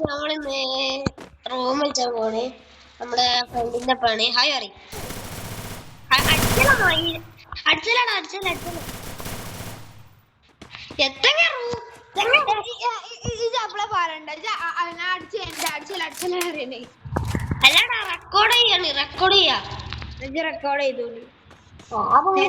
നമ്മളിന്ന് റൂം വെച്ചാൽ പോണേ നമ്മുടെ ഫ്രണ്ടിന്റെ പണി. ഹായ് അറി അല്ലാടാ റെക്കോർഡ് ചെയ്യാണ്. റെക്കോർഡ് ചെയ്യാ റെക്കോർഡ് ചെയ്തോളൂ. നമുക്ക്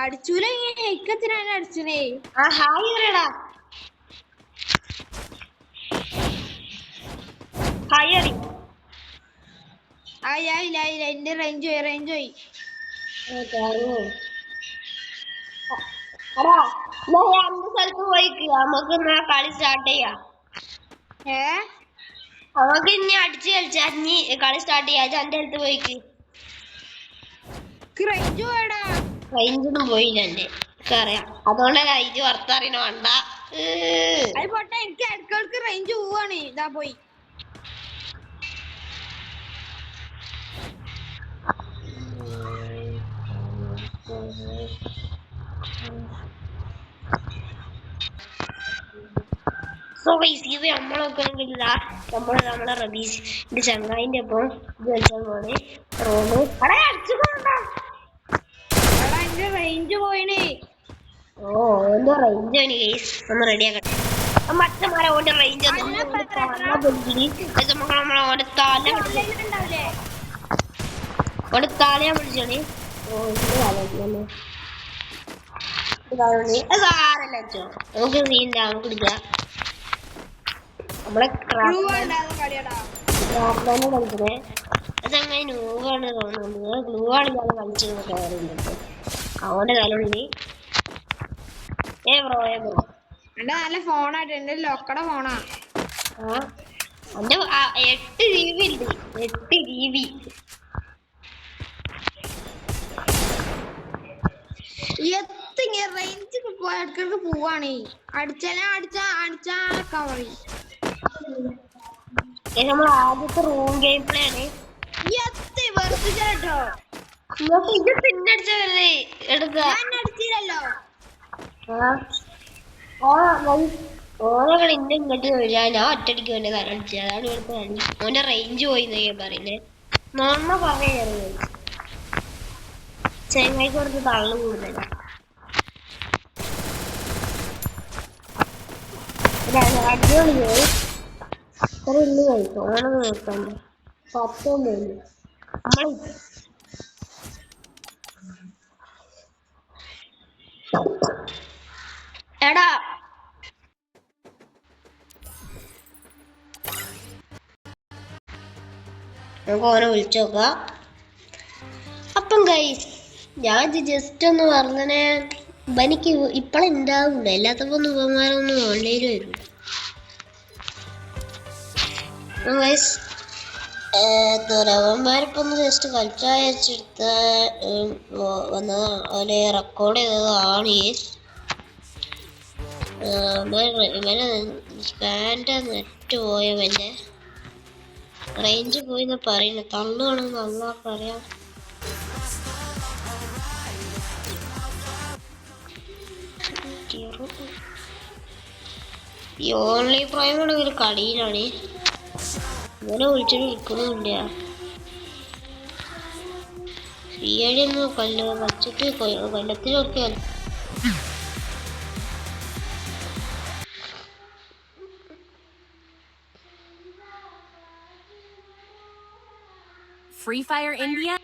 അടിച്ചൂല ഇക്കത്തിനാണ് അടിച്ചൂലേ. എന്റെ റേഞ്ച് പോയി. സ്ഥലത്ത് പോയിക്ക് നമുക്ക് കളി സ്റ്റാർട്ട് ചെയ്യാം. നമുക്ക് ഇനി അടിച്ചു കളിച്ചാ ഇനി കളി സ്റ്റാർട്ട് ചെയ്യാ. എന്റെ അടുത്ത് പോയിക്ക്. റേഞ്ചൊന്നും പോയില്ല എന്റെ അറിയാം. അതുകൊണ്ടല്ല ഇത് വർത്തറിയണ വേണ്ട. എനിക്ക് ഇടയ്ക്ക് റേഞ്ച് പോവാണ്. ഇതാ പോയി. ഇത് നമ്മളൊക്കെ നമ്മളെ റബീഷിന്റെ ചങ്ങായിന്റെ ഒപ്പം ഇത് കളിച്ചാൽ പോണേ. റോഡ് റേഞ്ച് പോയിന്. ഓന്റെ റേഞ്ച് ഒന്ന് റെഡിയാക്കട്ടെ. മറ്റന്മാരെ ഓന്റെ റേഞ്ച് താലയാ പിടിച്ചോണേ. സാരല്ലോ നമുക്ക് നീന്താ കുടിക്കാം. നമ്മളെ കളിക്കണേ അതങ്ങനെ നൂവാണ് തോന്നുന്നത്. ഗ്ലൂ ആണില്ലാതെ കളിച്ചത് കയറിയിട്ടുണ്ട് അവന്റെ തലമുള്ളി. നല്ല ഫോണായിട്ട് എന്റെ ലോക്കട ഫോണാ. എന്റെ 8 GB ഉണ്ട്. 8 GB. റേഞ്ച് ഇടക്കിടക്ക് പോവാണ്. അടിച്ചാലൊക്കെ പറയും. നമ്മൾ ആദ്യത്തെ റൂം ഗെയിം പ്ലേ ആണ്. കേട്ടോ ഇത് പിന്നടിച്ചല്ലേ അടിച്ചില്ലല്ലോ. ഓരോ ഇന്റെ ഇങ്ങോട്ട് ഞാൻ ഒറ്റടിക്ക് വേണ്ടി കളിച്ചത്. അതാണ് ഇവിടുത്തെ കളി. ഓന്റെ റേഞ്ച് പോയി പറയുന്നേ. നന്ന പറയുന്നത് ചെങ്ങായിക്ക് കുറച്ച് തള്ളു കൂടുതല. അടിപൊളിയായി ഒരു ഇന്ന് കഴിക്കും. ഓണം നോക്കാൻ 10 നമ്മൾ എടാ നമുക്ക് ഓനെ വിളിച്ചു നോക്കാം. അപ്പം ഗൈസ് ഞാൻ ജസ്റ്റ് ഒന്ന് പറഞ്ഞേ എനിക്ക് ഇപ്പഴുണ്ടാവില്ല. എല്ലാത്തപ്പോ ഒന്നും ഉപമാരൊന്നും ഓൺലൈനിൽ വരില്ല. ഗൈസ് അവന്മാരിപ്പോ ഒന്ന് ജസ്റ്റ് കളിച്ചയച്ചെടുത്ത വന്നതാണ്. അവനെ റെക്കോർഡ് ചെയ്തതാണ്. ഇവനെ ഫാൻ്റെ നെറ്റ് പോയവൻ്റെ റേഞ്ച് പോയിന്ന് പറയുന്നു. തള്ളുവാണെന്ന് അള്ളാഹ് അറിയാം. ഈ ഓൺലൈൻ പ്രൈമാണ് ഒരു കളിയിലാണ്. ഇവനെ വിളിച്ചിട്ട് വിളിക്കണമില്ല. ഫ്രീയായിട്ടൊന്നും വച്ചിട്ട് കൊല്ലത്തിലൊക്കെ Free Fire India.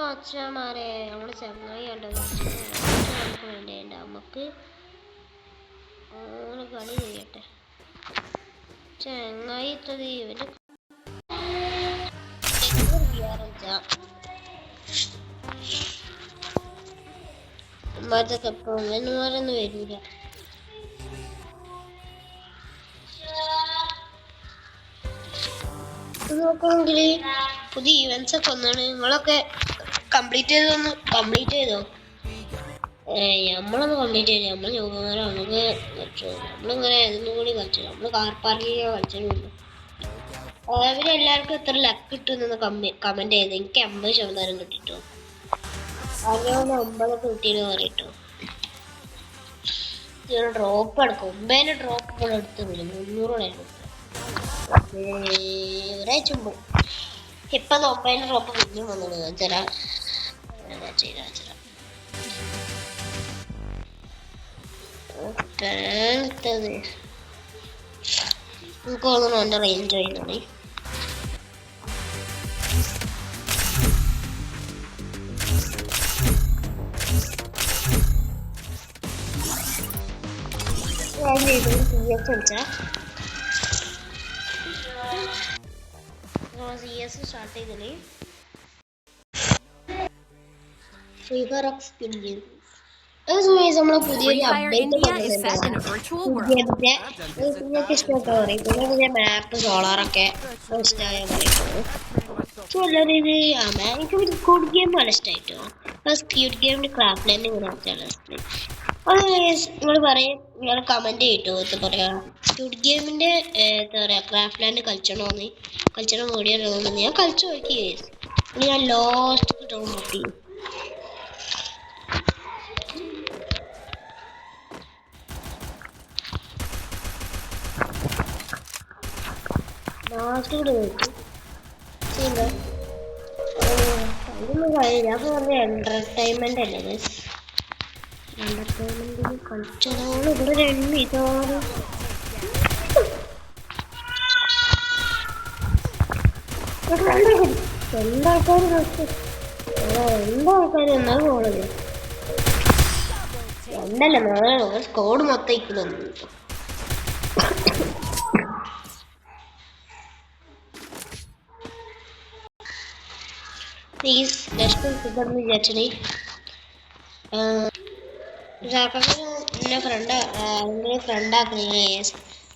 അച്ഛന്മാരെ നമ്മള് ചങ്ങായി കണ്ടത് വേണ്ട. നമുക്ക് ഓന് കളി ചെയ്യട്ടെ. ചങ്ങായി ഇവന്റെ പൊങ്ങന്മാരൊന്നും വരൂല. നോക്കണമെങ്കിൽ പുതിയ ഇവന്റ്സ് ഒക്കെ ഒന്നാണ്. നിങ്ങളൊക്കെ കംപ്ലീറ്റ് ചെയ്തോ? നമ്മളൊന്ന് കംപ്ലീറ്റ് ചെയ്യില്ല. നമ്മൾ യോഗമാരെ നമുക്ക് കളിച്ചു. നമ്മളിങ്ങനെ ഇതൊന്നും കൂടി കളിച്ചു. നമ്മൾ കാർ പാർക്കിങ് കളിച്ചിട്ടുണ്ട്. അവരെല്ലാവർക്കും എത്ര ലക്ക് കിട്ടുമെന്ന് കമന്റ് ചെയ്ത്. എനിക്ക് 50% കിട്ടിട്ടോ. അതിനൊന്ന് 9 കിട്ടിയെന്ന് പറയട്ടോ. ഡ്രോപ്പ് എടുക്കും. 9 ഡ്രോപ്പ് എടുത്ത് വരും. 300 ഒരാഴ്ച മുമ്പ്. ഇപ്പൊ 9 ഡ്രോപ്പ് പിന്നെയും വന്നത്. നമുക്ക് തോന്നുന്നു എന്റെ റേഞ്ച് ആയിരുന്നു. CS സ്റ്റാർട്ട് ചെയ്തേ. ഫ്രീ ഫയർ സ്കിൻ ഗെയിം നമ്മളെ പുതിയൊരു അപ്ഡേറ്റ് നിങ്ങൾക്ക് ഇഷ്ടമൊക്കെ പറയും. പിന്നെ പുതിയ മാപ്പ് സോളാറൊക്കെ ഇഷ്ടമായ പറയുന്നത്. എനിക്ക് സ്ക്യൂഡ് ഗെയിം നല്ല ഇഷ്ടമായിട്ടോ. സ്ക്യൂഡ് ഗെയിമിന്റെ ക്രാഫ്റ്റ് ലാൻഡ് ഇങ്ങനെ അത് നിങ്ങൾ പറയും. നിങ്ങൾ കമന്റ് ചെയ്തിട്ടോ. എന്താ പറയാ സ്ക്യൂഡ് ഗെയിമിന്റെ എന്താ പറയാ ക്രാഫ്റ്റ് ലാൻഡ് കളിച്ചണം വീഡിയോ ഞാൻ കളിച്ചു നോക്കി. ഞാൻ ലോസ്റ്റ് കിട്ടാൻ നോക്കി. എന്റർടൈൻമെന്റ് അല്ലേ എന്റർടൈൻമെന്റിന് കളിച്ചതാണ്. ഇവിടെ ഇതാണ് എന്താൾക്കാര് എന്നാ പോണത്. രണ്ടല്ല 4 സ്കോഡ് മൊത്തം ഇരിക്കുന്നു. പ്ലീസ് ജസ്റ്റ് സുഖമെന്ന് വിചാരിച്ചേ. എന്നെ ഫ്രണ്ടാക്കണമെങ്കിൽ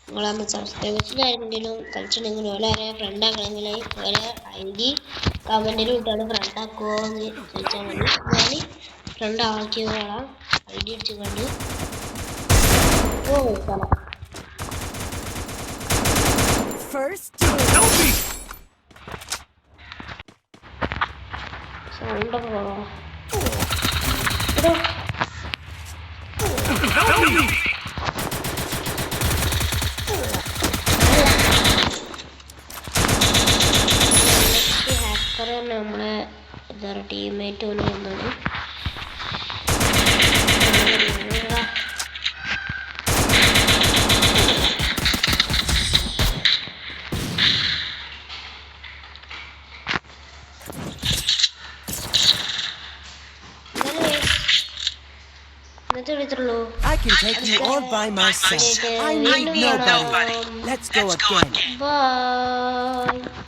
നിങ്ങളന്ന് സബ്സ്ക്രൈബേഴ്സിനായിരുന്നെങ്കിലും കളിച്ചിട്ടുണ്ടെങ്കിലും ഓരോ ഫ്രണ്ടാക്കണമെങ്കിൽ ഓരോ ID കമന്റിൽ വിട്ടാണ് ഫ്രണ്ടാക്കുമോ എന്ന് ചോദിച്ചാൽ മതി. ഞാൻ ഫ്രണ്ട് ആക്കിയോളാം. ID അടിച്ച് കണ്ട് സൗണ്ടൊക്കെ കുറവാ. ഹാക്കർ നമ്മളെ എന്താ പറയുക ടീംമേറ്റ് ഒന്ന് വന്നത്. I can take you all by myself. I need nobody. Let's go again. Bye.